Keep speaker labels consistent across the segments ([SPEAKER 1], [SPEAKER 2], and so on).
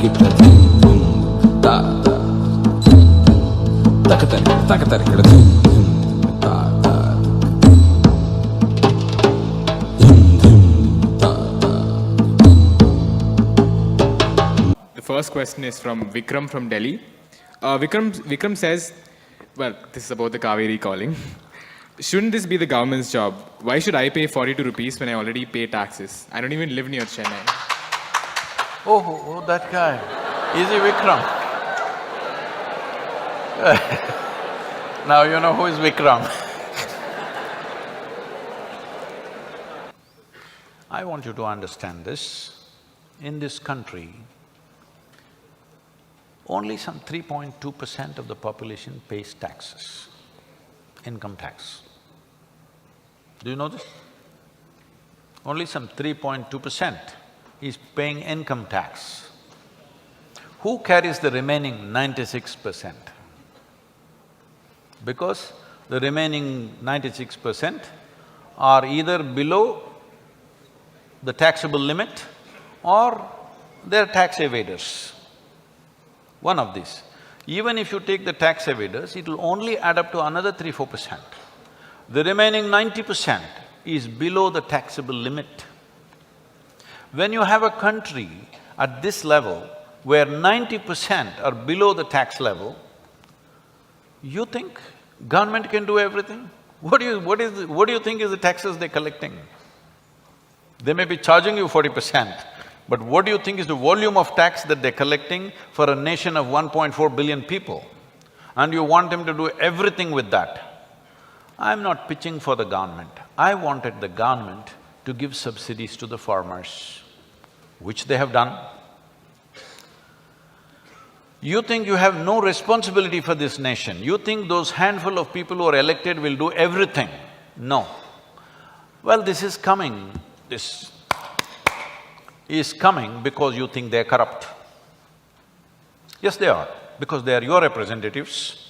[SPEAKER 1] takita dhum dhum ta ta takatari dhum dhum ta ta dhum dhum ta ta.
[SPEAKER 2] The first question is from Vikram from Delhi. Vikram says, well, this is about the Cauvery Calling. Shouldn't this be the government's job? Why should I pay 42 rupees when I already pay taxes? I don't even live near Chennai.
[SPEAKER 3] Oh, that guy. Is he Vikram? Now you know who is Vikram. I want you to understand this. In this country, only some 3.2% of the population pays taxes, income tax. Do you know this? Only some 3.2% is paying income tax. Who carries the remaining 96%? Because the remaining 96% are either below the taxable limit or they're tax evaders. One of these. Even if you take the tax evaders, it will only add up to another 3-4%. The remaining 90% is below the taxable limit. When you have a country at this level where 90% are below the tax level, you think government can do everything? What do you think is the taxes they're collecting? They may be charging you 40%, but what do you think is the volume of tax that they're collecting for a nation of 1.4 billion people? And you want them to do everything with that. I'm not pitching for the government. I wanted the government to give subsidies to the farmers, which they have done. You think you have no responsibility for this nation. You think those handful of people who are elected will do everything. No. Well, this is coming because you think they're corrupt. Yes, they are, because they are your representatives.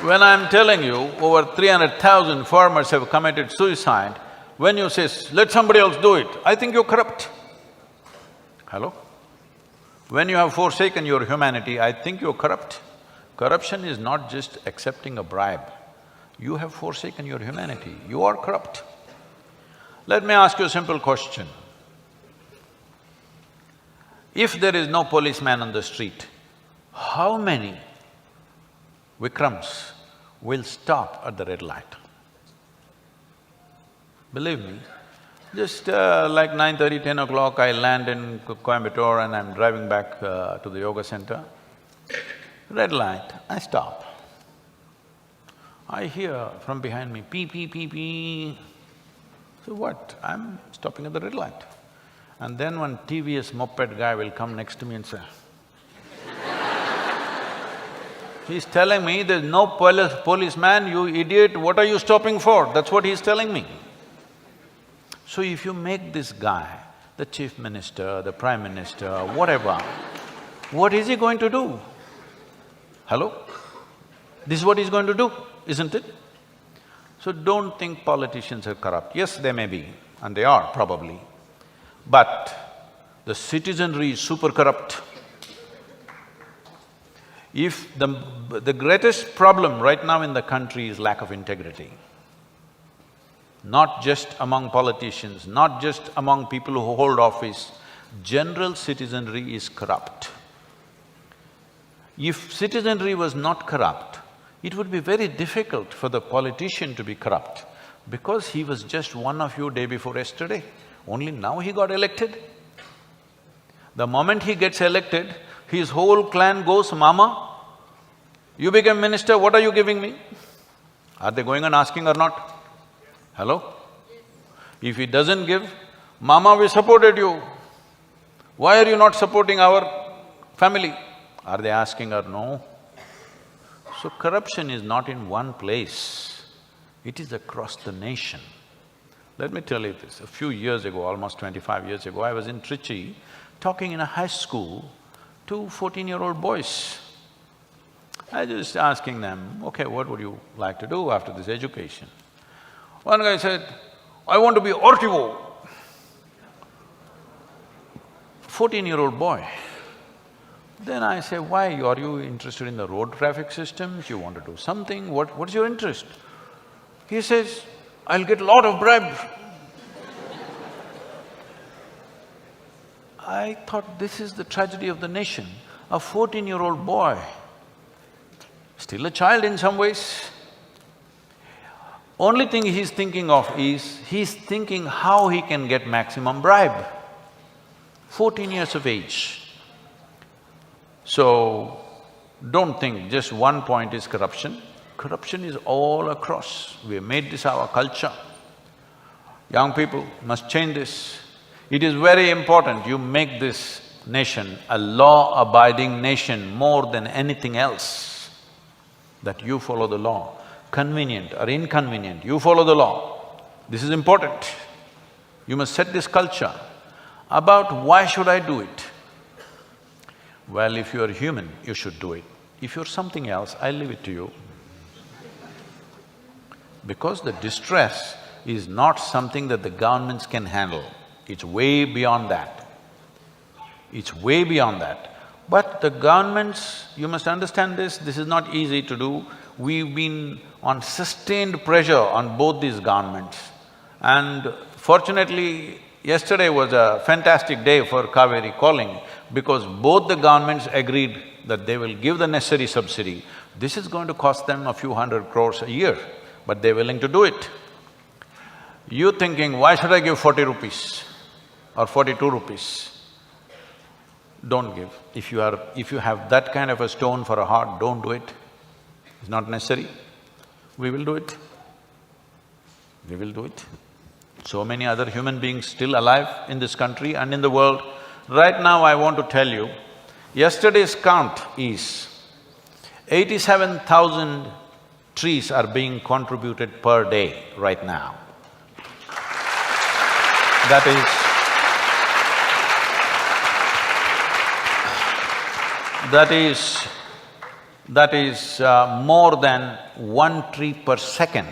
[SPEAKER 3] When I'm telling you over 300,000 farmers have committed suicide, when you say, let somebody else do it, I think you're corrupt. Hello? When you have forsaken your humanity, I think you're corrupt. Corruption is not just accepting a bribe. You have forsaken your humanity, you are corrupt. Let me ask you a simple question. If there is no policeman on the street, how many Vikrams will stop at the red light? Believe me, just like 9:30, 10 o'clock, I land in Coimbatore and I'm driving back to the yoga center. Red light, I stop. I hear from behind me, pee, pee, pee, pee. So what? I'm stopping at the red light. And then one TVS moped guy will come next to me and say, he's telling me, there's no policeman, you idiot, what are you stopping for? That's what he's telling me. So if you make this guy the chief minister, the prime minister, whatever, what is he going to do? Hello? This is what he's going to do, isn't it? So don't think politicians are corrupt. Yes, they may be, and they are probably, but the citizenry is super corrupt. If the greatest problem right now in the country is lack of integrity, not just among politicians, not just among people who hold office, general citizenry is corrupt. If citizenry was not corrupt, it would be very difficult for the politician to be corrupt because he was just one of you day before yesterday. Only now he got elected. The moment he gets elected, his whole clan goes, Mama, you became minister, what are you giving me? Are they going and asking or not? Hello? If he doesn't give, Mama, we supported you. Why are you not supporting our family? Are they asking or no? So corruption is not in one place, it is across the nation. Let me tell you this, a few years ago, almost 25 years ago, I was in Trichy talking in a high school to 14-year-old boys. I was just asking them, okay, what would you like to do after this education? One guy said, I want to be RTO. 14-year-old boy. Then I say, why? Are you interested in the road traffic systems? You want to do something? What's your interest? He says, I'll get a lot of bribe. I thought this is the tragedy of the nation. A 14-year-old boy, still a child in some ways. Only thing he's thinking of is, he's thinking how he can get maximum bribe. 14 years of age. So, don't think just one point is corruption. Corruption is all across. We have made this our culture. Young people must change this. It is very important you make this nation a law-abiding nation more than anything else, that you follow the law. Convenient or inconvenient, you follow the law. This is important. You must set this culture. About why should I do it? Well, if you are human, you should do it. If you're something else, I'll leave it to you. Because the distress is not something that the governments can handle. It's way beyond that. It's way beyond that. But the governments, you must understand this is not easy to do. We've been on sustained pressure on both these governments. And fortunately, yesterday was a fantastic day for Cauvery Calling because both the governments agreed that they will give the necessary subsidy. This is going to cost them a few hundred crores a year, but they're willing to do it. You thinking, why should I give 40 rupees or 42 rupees? Don't give. If you have that kind of a stone for a heart, don't do it. It's not necessary. We will do it. We will do it. So many other human beings still alive in this country and in the world. Right now I want to tell you, yesterday's count is 87,000 trees are being contributed per day right now. That is more than 1 tree per second.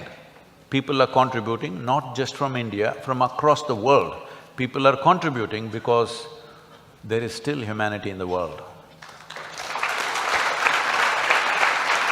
[SPEAKER 3] People are contributing, not just from India, from across the world. People are contributing because there is still humanity in the world.